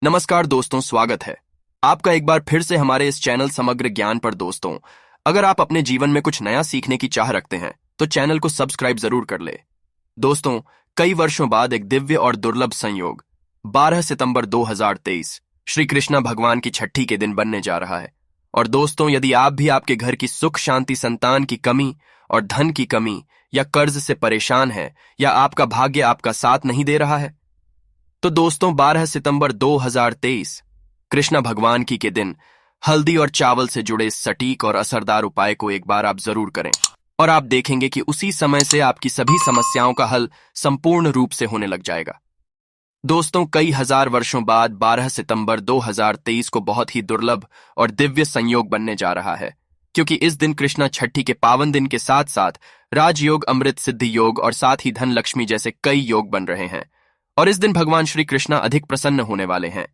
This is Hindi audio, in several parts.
नमस्कार दोस्तों, स्वागत है आपका एक बार फिर से हमारे इस चैनल समग्र ज्ञान पर। दोस्तों, अगर आप अपने जीवन में कुछ नया सीखने की चाह रखते हैं तो चैनल को सब्सक्राइब जरूर कर ले। दोस्तों, कई वर्षों बाद एक दिव्य और दुर्लभ संयोग 12 सितंबर 2023 श्री कृष्णा भगवान की छठी के दिन बनने जा रहा है। और दोस्तों, यदि आप भी आपके घर की सुख शांति, संतान की कमी और धन की कमी या कर्ज से परेशान हैं, या आपका भाग्य आपका साथ नहीं दे रहा है, तो दोस्तों 12 सितंबर 2023 कृष्णा भगवान की के दिन हल्दी और चावल से जुड़े इस सटीक और असरदार उपाय को एक बार आप जरूर करें, और आप देखेंगे कि उसी समय से आपकी सभी समस्याओं का हल संपूर्ण रूप से होने लग जाएगा। दोस्तों, कई हजार वर्षों बाद 12 सितंबर 2023 को बहुत ही दुर्लभ और दिव्य संयोग बनने जा रहा है, क्योंकि इस दिन कृष्णा छठी के पावन दिन के साथ साथ राजयोग, अमृत सिद्धि योग और साथ ही धन लक्ष्मी जैसे कई योग बन रहे हैं। और इस दिन भगवान श्री कृष्णा अधिक प्रसन्न होने वाले हैं।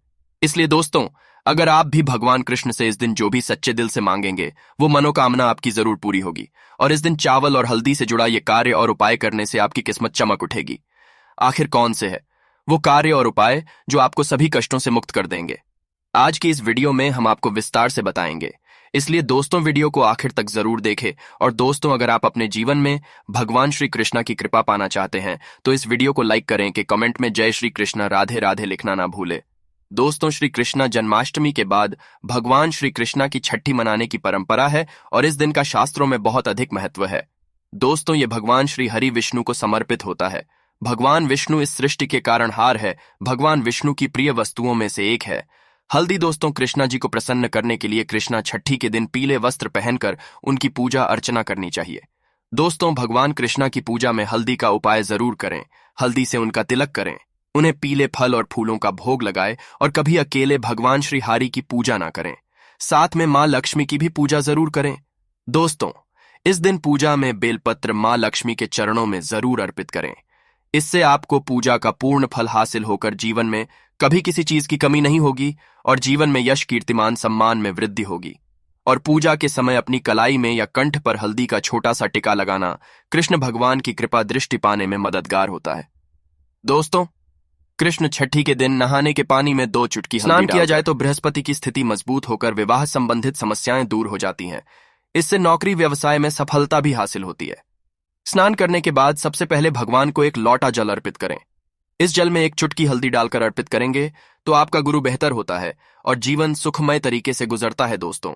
इसलिए दोस्तों, अगर आप भी भगवान कृष्ण से इस दिन जो भी सच्चे दिल से मांगेंगे वो मनोकामना आपकी जरूर पूरी होगी। और इस दिन चावल और हल्दी से जुड़ा ये कार्य और उपाय करने से आपकी किस्मत चमक उठेगी। आखिर कौन से है वो कार्य और उपाय जो आपको सभी कष्टों से मुक्त कर देंगे? आज की इस वीडियो में हम आपको विस्तार से बताएंगे, इसलिए दोस्तों वीडियो को आखिर तक जरूर देखें। और दोस्तों, अगर आप अपने जीवन में भगवान श्री कृष्णा की कृपा पाना चाहते हैं तो इस वीडियो को लाइक करें कि कमेंट में जय श्री कृष्णा, राधे राधे लिखना ना भूले। दोस्तों, श्री कृष्णा जन्माष्टमी के बाद भगवान श्री कृष्णा की छठी मनाने की परंपरा है और इस दिन का शास्त्रों में बहुत अधिक महत्व है। दोस्तों, ये भगवान श्री हरि विष्णु को समर्पित होता है। भगवान विष्णु इस सृष्टि के कारणहार है, भगवान विष्णु की प्रिय वस्तुओं में से एक है हल्दी। दोस्तों, कृष्णा जी को प्रसन्न करने के लिए कृष्णा छठी के दिन पीले वस्त्र पहनकर उनकी पूजा अर्चना करनी चाहिए। दोस्तों, भगवान कृष्णा की पूजा में हल्दी का उपाय जरूर करें। हल्दी से उनका तिलक करें, उन्हें पीले फल और फूलों का भोग लगाए और कभी अकेले भगवान श्री हरि की पूजा ना करें। साथ में मां लक्ष्मी की भी पूजा जरूर करें। दोस्तों, इस दिन पूजा में बेलपत्र मां लक्ष्मी के चरणों में जरूर अर्पित करें। इससे आपको पूजा का पूर्ण फल हासिल होकर जीवन में कभी किसी चीज की कमी नहीं होगी और जीवन में यश, कीर्तिमान, सम्मान में वृद्धि होगी। और पूजा के समय अपनी कलाई में या कंठ पर हल्दी का छोटा सा टिका लगाना कृष्ण भगवान की कृपा दृष्टि पाने में मददगार होता है। दोस्तों, कृष्ण छठी के दिन नहाने के पानी में 2 चुटकी स्नान किया जाए तो बृहस्पति की स्थिति मजबूत होकर विवाह संबंधित समस्याएं दूर हो जाती हैं। इससे नौकरी व्यवसाय में सफलता भी हासिल होती है। स्नान करने के बाद सबसे पहले भगवान को एक लोटा जल अर्पित करें। इस जल में 1 चुटकी हल्दी डालकर अर्पित करेंगे तो आपका गुरु बेहतर होता है और जीवन सुखमय तरीके से गुजरता है। दोस्तों,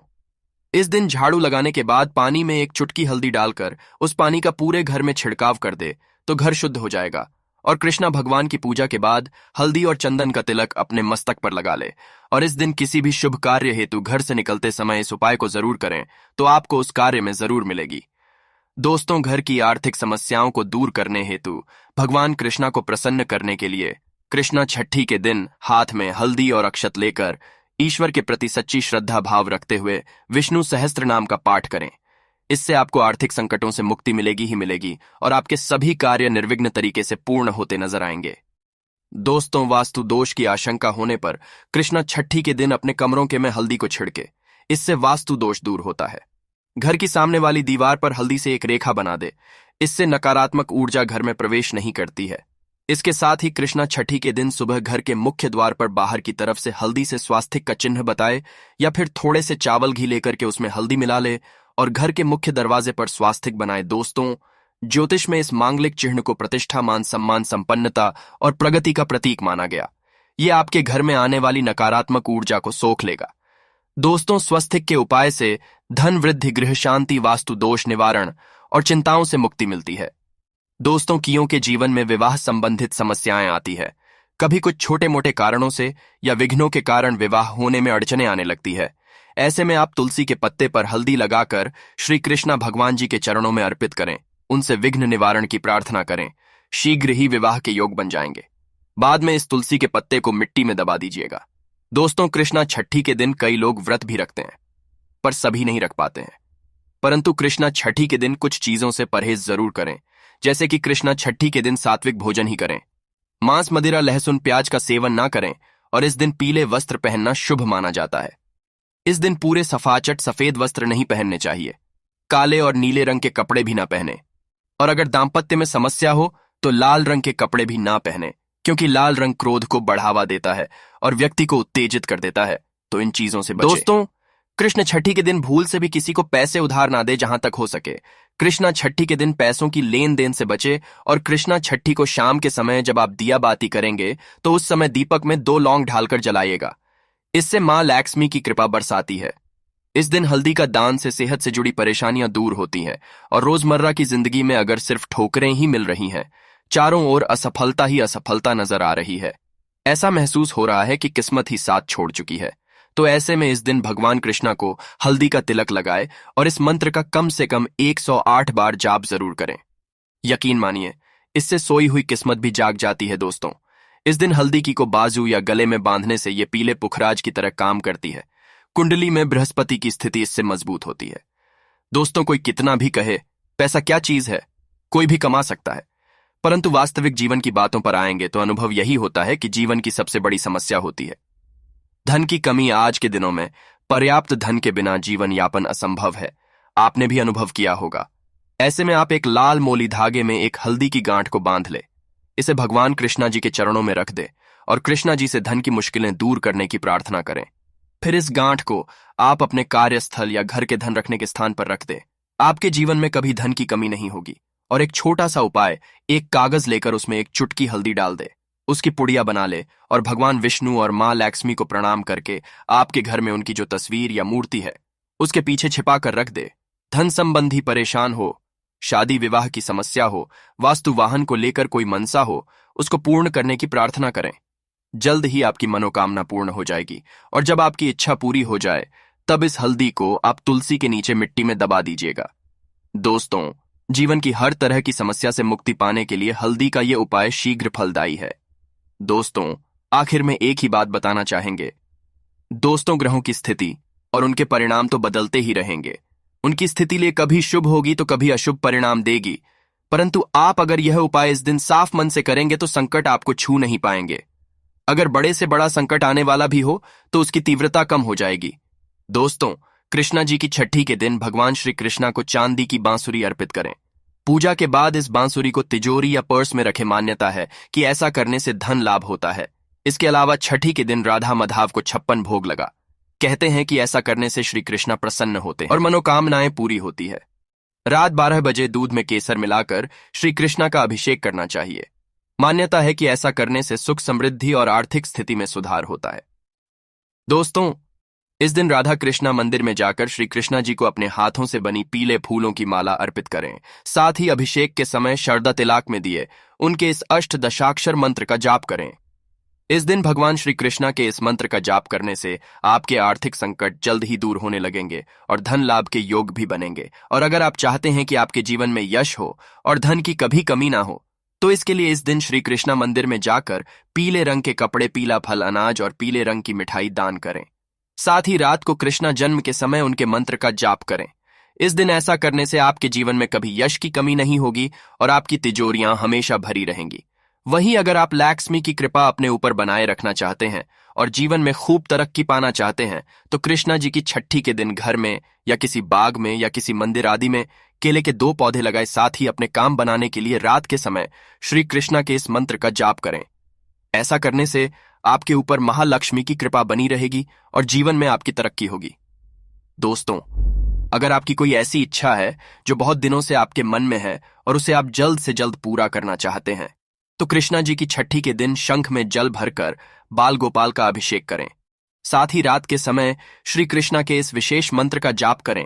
इस दिन झाड़ू लगाने के बाद पानी में 1 चुटकी हल्दी डालकर उस पानी का पूरे घर में छिड़काव कर दे तो घर शुद्ध हो जाएगा। और कृष्णा भगवान की पूजा के बाद हल्दी और चंदन का तिलक अपने मस्तक पर लगा ले। और इस दिन किसी भी शुभ कार्य हेतु घर से निकलते समय इस उपाय को जरूर करें तो आपको उस कार्य में जरूर मिलेगी। दोस्तों, घर की आर्थिक समस्याओं को दूर करने हेतु भगवान कृष्णा को प्रसन्न करने के लिए कृष्णा छठी के दिन हाथ में हल्दी और अक्षत लेकर ईश्वर के प्रति सच्ची श्रद्धा भाव रखते हुए विष्णु सहस्त्र नाम का पाठ करें। इससे आपको आर्थिक संकटों से मुक्ति मिलेगी ही मिलेगी और आपके सभी कार्य निर्विघ्न तरीके से पूर्ण होते नजर आएंगे। दोस्तों, वास्तु दोष की आशंका होने पर कृष्णा छठी के दिन अपने कमरों के में हल्दी को छिड़के, इससे वास्तु दोष दूर होता है। घर की सामने वाली दीवार पर हल्दी से एक रेखा बना दे, इससे नकारात्मक ऊर्जा घर में प्रवेश नहीं करती है। इसके साथ ही कृष्णा छठी के दिन सुबह घर के मुख्य द्वार पर बाहर की तरफ से हल्दी से स्वास्तिक का चिन्ह बताए या फिर थोड़े से चावल घी लेकर के उसमें हल्दी मिला ले और घर के मुख्य दरवाजे पर स्वास्तिक बनाए। दोस्तों, ज्योतिष में इस मांगलिक चिन्ह को प्रतिष्ठा, मान सम्मान, संपन्नता और प्रगति का प्रतीक माना गया। ये आपके घर में आने वाली नकारात्मक ऊर्जा को सोख लेगा। दोस्तों, स्वस्तिक के उपाय से धन वृद्धि, गृह शांति, वास्तु दोष निवारण और चिंताओं से मुक्ति मिलती है। दोस्तों, कियों के जीवन में विवाह संबंधित समस्याएं आती है। कभी कुछ छोटे मोटे कारणों से या विघ्नों के कारण विवाह होने में अड़चने आने लगती है। ऐसे में आप तुलसी के पत्ते पर हल्दी लगाकर श्री कृष्णा भगवान जी के चरणों में अर्पित करें, उनसे विघ्न निवारण की प्रार्थना करें। शीघ्र ही विवाह के योग बन जाएंगे। बाद में इस तुलसी के पत्ते को मिट्टी में दबा दीजिएगा। दोस्तों, कृष्णा छठी के दिन कई लोग व्रत भी रखते हैं पर सभी नहीं रख पाते हैं। परंतु कृष्णा छठी के दिन कुछ चीजों से परहेज जरूर करें, जैसे कि कृष्णा छठी के दिन सात्विक भोजन ही करें। मांस, मदिरा, लहसुन, प्याज का सेवन ना करें और इस दिन पीले वस्त्र पहनना शुभ माना जाता है। इस दिन पूरे सफाचट सफेद वस्त्र नहीं पहनने चाहिए। काले और नीले रंग के कपड़े भी ना पहने और अगर दाम्पत्य में समस्या हो तो लाल रंग के कपड़े भी ना पहने। क्योंकि लाल रंग क्रोध को बढ़ावा देता है और व्यक्ति को उत्तेजित कर देता है। तो इन चीजों से बचें। दोस्तों, कृष्ण छठी के दिन भूल से भी किसी को पैसे उधार ना दे जहां तक हो सके। कृष्णा छठी के दिन पैसों की लेन देन से बचे और कृष्णा छठी को शाम के समय जब आप दिया बाती करेंगे तो उस समय दीपक में 2 लौंग ढालकर जलाइएगा। इससे मां लक्ष्मी की कृपा बरसाती है। इस दिन हल्दी का दान से सेहत से जुड़ी परेशानियां दूर होती हैं और रोजमर्रा की जिंदगी में अगर सिर्फ ठोकरें ही मिल रही हैं, चारों ओर असफलता ही असफलता नजर आ रही है, ऐसा महसूस हो रहा है कि किस्मत ही साथ छोड़ चुकी है, तो ऐसे में इस दिन भगवान कृष्णा को हल्दी का तिलक लगाए और इस मंत्र का कम से कम 108 बार जाप जरूर करें। यकीन मानिए, इससे सोई हुई किस्मत भी जाग जाती है। दोस्तों, इस दिन हल्दी की को बाजू या गले में बांधने से ये पीले पुखराज की तरह काम करती है। कुंडली में बृहस्पति की स्थिति इससे मजबूत होती है। दोस्तों, कोई कितना भी कहे पैसा क्या चीज है, कोई भी कमा सकता है, परंतु वास्तविक जीवन की बातों पर आएंगे तो अनुभव यही होता है कि जीवन की सबसे बड़ी समस्या होती है धन की कमी। आज के दिनों में पर्याप्त धन के बिना जीवन यापन असंभव है, आपने भी अनुभव किया होगा। ऐसे में आप एक लाल मोली धागे में एक हल्दी की गांठ को बांध ले, इसे भगवान कृष्णा जी के चरणों में रख दे और कृष्णा जी से धन की मुश्किलें दूर करने की प्रार्थना करें। फिर इस गांठ को आप अपने कार्यस्थल या घर के धन रखने के स्थान पर रख दे। आपके जीवन में कभी धन की कमी नहीं होगी। और एक छोटा सा उपाय, एक कागज लेकर उसमें एक चुटकी हल्दी डाल दे, उसकी पुड़िया बना ले और भगवान विष्णु और मां लक्ष्मी को प्रणाम करके आपके घर में उनकी जो तस्वीर या मूर्ति है उसके पीछे छिपा कर रख दे। धन संबंधी परेशान हो, शादी विवाह की समस्या हो, वास्तु वाहन को लेकर कोई मनसा हो, उसको पूर्ण करने की प्रार्थना करें। जल्द ही आपकी मनोकामना पूर्ण हो जाएगी और जब आपकी इच्छा पूरी हो जाए तब इस हल्दी को आप तुलसी के नीचे मिट्टी में दबा दीजिएगा। दोस्तों, जीवन की हर तरह की समस्या से मुक्ति पाने के लिए हल्दी का यह उपाय शीघ्र फलदायी है। दोस्तों, आखिर में एक ही बात बताना चाहेंगे। दोस्तों, ग्रहों की स्थिति और उनके परिणाम तो बदलते ही रहेंगे। उनकी स्थिति लिए कभी शुभ होगी तो कभी अशुभ परिणाम देगी, परंतु आप अगर यह उपाय इस दिन साफ मन से करेंगे तो संकट आपको छू नहीं पाएंगे। अगर बड़े से बड़ा संकट आने वाला भी हो तो उसकी तीव्रता कम हो जाएगी। दोस्तों, कृष्णा जी की छठी के दिन भगवान श्री कृष्णा को चांदी की बांसुरी अर्पित करें। पूजा के बाद इस बांसुरी को तिजोरी या पर्स में रखे। मान्यता है कि ऐसा करने से धन लाभ होता है। इसके अलावा छठी के दिन राधा माधव को 56 भोग लगा। कहते हैं कि ऐसा करने से श्री कृष्णा प्रसन्न होते हैं और मनोकामनाएं पूरी होती है। रात 12 बजे दूध में केसर मिलाकर श्री कृष्णा का अभिषेक करना चाहिए। मान्यता है कि ऐसा करने से सुख समृद्धि और आर्थिक स्थिति में सुधार होता है। दोस्तों, इस दिन राधा कृष्णा मंदिर में जाकर श्री कृष्णा जी को अपने हाथों से बनी पीले फूलों की माला अर्पित करें। साथ ही अभिषेक के समय शरदा तिलक में दिए उनके इस अष्टदशाक्षर मंत्र का जाप करें। इस दिन भगवान श्री कृष्णा के इस मंत्र का जाप करने से आपके आर्थिक संकट जल्द ही दूर होने लगेंगे और धन लाभ के योग भी बनेंगे। और अगर आप चाहते हैं कि आपके जीवन में यश हो और धन की कभी कमी ना हो तो इसके लिए इस दिन श्री कृष्णा मंदिर में जाकर पीले रंग के कपड़े, पीला फल, अनाज और पीले रंग की मिठाई दान करें। साथ ही रात को कृष्णा जन्म के समय उनके मंत्र का जाप करें। इस दिन ऐसा करने से आपके जीवन में कभी यश की कमी नहीं होगी और आपकी तिजोरियां हमेशा भरी रहेंगी। वहीं अगर आप लक्ष्मी की कृपा अपने ऊपर बनाए रखना चाहते हैं और जीवन में खूब तरक्की पाना चाहते हैं तो कृष्णा जी की छठी के दिन घर में या किसी बाग में या किसी मंदिर आदि में केले के 2 पौधे लगाए। साथ ही अपने काम बनाने के लिए रात के समय श्री कृष्णा के इस मंत्र का जाप करें। ऐसा करने से आपके ऊपर महालक्ष्मी की कृपा बनी रहेगी और जीवन में आपकी तरक्की होगी। दोस्तों, अगर आपकी कोई ऐसी इच्छा है जो बहुत दिनों से आपके मन में है और उसे आप जल्द से जल्द पूरा करना चाहते हैं तो कृष्णा जी की छठी के दिन शंख में जल भरकर बाल गोपाल का अभिषेक करें। साथ ही रात के समय श्री कृष्णा के इस विशेष मंत्र का जाप करें।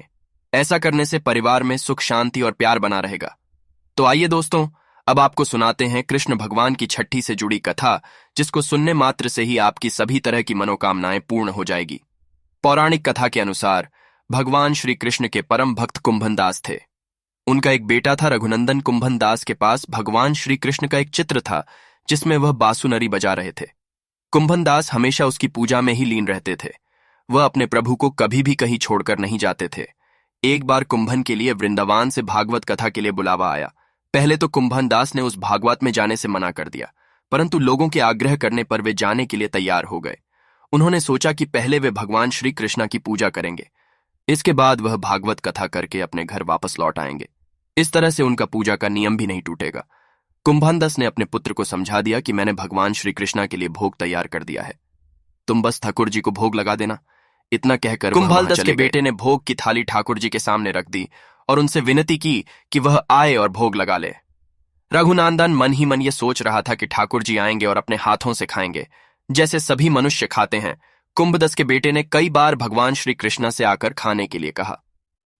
ऐसा करने से परिवार में सुख, शांति और प्यार बना रहेगा। तो आइए दोस्तों, अब आपको सुनाते हैं कृष्ण भगवान की छठी से जुड़ी कथा, जिसको सुनने मात्र से ही आपकी सभी तरह की मनोकामनाएं पूर्ण हो जाएगी। पौराणिक कथा के अनुसार भगवान श्री कृष्ण के परम भक्त कुंभनदास थे। उनका एक बेटा था रघुनंदन। कुंभनदास के पास भगवान श्री कृष्ण का एक चित्र था जिसमें वह बांसुरी बजा रहे थे। कुंभनदास हमेशा उसकी पूजा में ही लीन रहते थे। वह अपने प्रभु को कभी भी कहीं छोड़कर नहीं जाते थे। एक बार कुंभन के लिए वृंदावन से भागवत कथा के लिए बुलावा आया। पहले तो कुंभनदास ने उस भागवत में जाने से मना कर दिया, परंतु लोगों के आग्रह करने पर वे जाने के लिए तैयार हो गए। उन्होंने सोचा कि पहले वे भगवान श्री कृष्ण की पूजा करेंगे, इसके बाद वह भागवत कथा करके अपने घर वापस लौट आएंगे। इस तरह से उनका पूजा का नियम भी नहीं टूटेगा। कुंभनदास ने अपने पुत्र को समझा दिया कि मैंने भगवान श्री कृष्णा के लिए भोग तैयार कर दिया है, तुम बस ठाकुर जी को भोग लगा देना। इतना कहकर कुंभलदास के बेटे ने भोग की थाली ठाकुर जी के सामने रख दी और उनसे विनती की कि वह आए और भोग लगा ले। रघुनंदन मन ही मन ये सोच रहा था कि ठाकुर जी आएंगे और अपने हाथों से खाएंगे जैसे सभी मनुष्य खाते हैं। कुंभदस के बेटे ने कई बार भगवान श्री कृष्ण से आकर खाने के लिए कहा,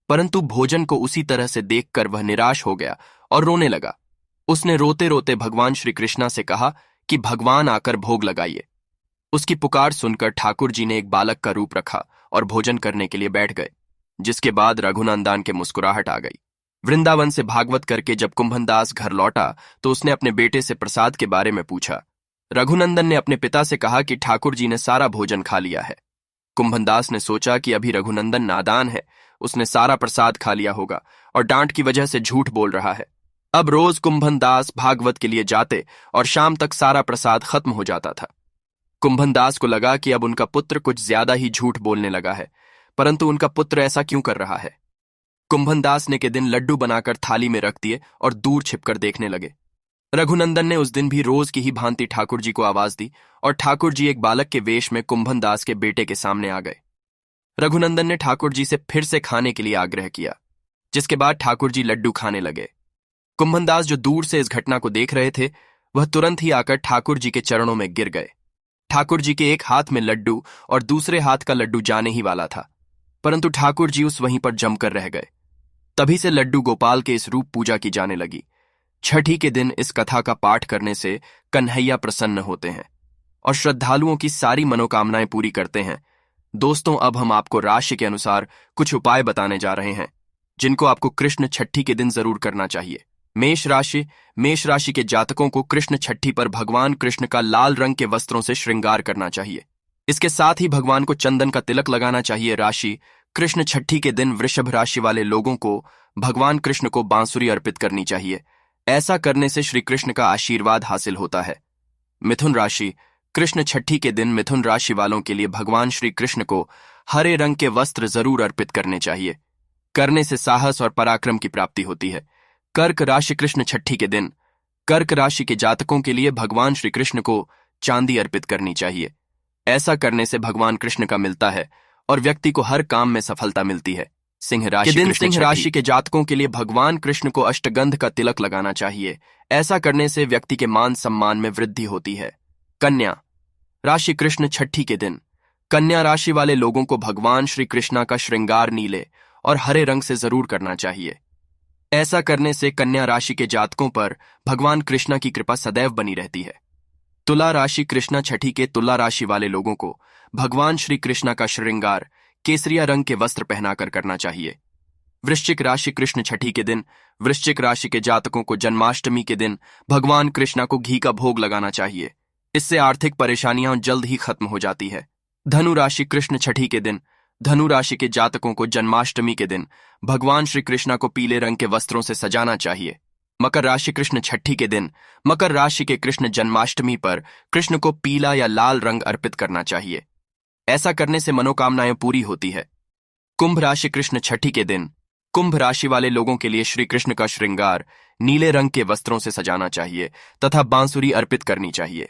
परंतु भोजन को उसी तरह से देखकर वह निराश हो गया और रोने लगा। उसने रोते रोते भगवान श्री कृष्णा से कहा कि भगवान आकर भोग लगाइए। उसकी पुकार सुनकर ठाकुर जी ने एक बालक का रूप रखा और भोजन करने के लिए बैठ गए, जिसके बाद रघुनंदन के मुस्कुराहट आ गई। वृंदावन से भागवत करके जब कुंभनदास घर लौटा तो उसने अपने बेटे से प्रसाद के बारे में पूछा। रघुनंदन ने अपने पिता से कहा कि ठाकुर जी ने सारा भोजन खा लिया है। कुंभनदास ने सोचा कि अभी रघुनंदन नादान है, उसने सारा प्रसाद खा लिया होगा और डांट की वजह से झूठ बोल रहा है। अब रोज कुंभनदास भागवत के लिए जाते और शाम तक सारा प्रसाद खत्म हो जाता था। कुंभनदास को लगा कि अब उनका पुत्र कुछ ज्यादा ही झूठ बोलने लगा है, परंतु उनका पुत्र ऐसा क्यों कर रहा है। कुंभनदास ने के दिन लड्डू बनाकर थाली में रख दिए और दूर छिपकर देखने लगे। रघुनंदन ने उस दिन भी रोज की ही भांति ठाकुर जी को आवाज दी और ठाकुर जी एक बालक के वेश में कुंभनदास के बेटे के सामने आ गए। रघुनंदन ने ठाकुर जी से फिर से खाने के लिए आग्रह किया, जिसके बाद ठाकुर जी लड्डू खाने लगे। कुंभनदास जो दूर से इस घटना को देख रहे थे, वह तुरंत ही आकर ठाकुर जी के चरणों में गिर गए। ठाकुर जी के एक हाथ में लड्डू और दूसरे हाथ का लड्डू जाने ही वाला था, परंतु ठाकुर जी उस वहीं पर जमकर रह गए। तभी से लड्डू गोपाल के इस रूप पूजा की जाने लगी। छठी के दिन इस कथा का पाठ करने से कन्हैया प्रसन्न होते हैं और श्रद्धालुओं की सारी मनोकामनाएं पूरी करते हैं। दोस्तों, अब हम आपको राशि के अनुसार कुछ उपाय बताने जा रहे हैं, जिनको आपको कृष्ण छठी के दिन जरूर करना चाहिए। मेष राशि के जातकों को कृष्ण छठी पर भगवान कृष्ण का लाल रंग के वस्त्रों से श्रृंगार करना चाहिए। इसके साथ ही भगवान को चंदन का तिलक लगाना चाहिए। राशि कृष्ण छठी के दिन वृषभ राशि वाले लोगों को भगवान कृष्ण को बांसुरी अर्पित करनी चाहिए। ऐसा करने से श्री कृष्ण का आशीर्वाद हासिल होता है। मिथुन राशि कृष्ण छठी के दिन मिथुन राशि वालों के लिए भगवान श्री कृष्ण को हरे रंग के वस्त्र जरूर अर्पित करने चाहिए। करने से साहस और पराक्रम की प्राप्ति होती है। कर्क राशि कृष्ण छठी के दिन कर्क राशि के जातकों के लिए भगवान श्री कृष्ण को चांदी अर्पित करनी चाहिए। ऐसा करने से भगवान कृष्ण का मिलता है और व्यक्ति को हर काम में सफलता मिलती है। सिंह राशि के जातकों के लिए भगवान कृष्ण को अष्टगंध का तिलक लगाना चाहिए। ऐसा करने से व्यक्ति के मान सम्मान में वृद्धि होती है। कन्या राशि कृष्ण छठी के दिन कन्या राशि वाले लोगों को भगवान श्री कृष्णा का श्रृंगार नीले और हरे रंग से जरूर करना चाहिए। ऐसा करने से कन्या राशि के जातकों पर भगवान कृष्णा की कृपा सदैव बनी रहती है। तुला राशि कृष्णा छठी के तुला राशि वाले लोगों को भगवान श्री कृष्णा का श्रृंगार केसरिया रंग के वस्त्र पहनाकर करना चाहिए। वृश्चिक राशि कृष्ण छठी के दिन वृश्चिक राशि के जातकों को जन्माष्टमी के दिन भगवान कृष्णा को घी का भोग लगाना चाहिए। इससे आर्थिक परेशानियां जल्द ही खत्म हो जाती है। धनु राशि कृष्ण छठी के दिन धनु राशि के जातकों को जन्माष्टमी के दिन भगवान श्री कृष्णा को पीले रंग के वस्त्रों से सजाना चाहिए। मकर राशि कृष्ण छठी के दिन मकर राशि के कृष्ण जन्माष्टमी पर कृष्ण को पीला या लाल रंग अर्पित करना चाहिए। ऐसा करने से मनोकामनाएं पूरी होती है। कुंभ राशि कृष्ण छठी के दिन कुंभ राशि वाले लोगों के लिए श्री कृष्ण का श्रृंगार नीले रंग के वस्त्रों से सजाना चाहिए तथा बांसुरी अर्पित करनी चाहिए।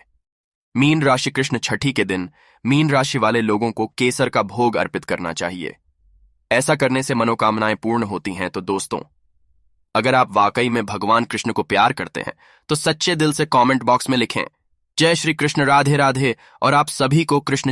मीन राशि कृष्ण छठी के दिन मीन राशि वाले लोगों को केसर का भोग अर्पित करना चाहिए। ऐसा करने से मनोकामनाएं पूर्ण होती हैं। तो दोस्तों, अगर आप वाकई में भगवान कृष्ण को प्यार करते हैं तो सच्चे दिल से कमेंट बॉक्स में लिखें जय श्री कृष्ण, राधे राधे। और आप सभी को कृष्ण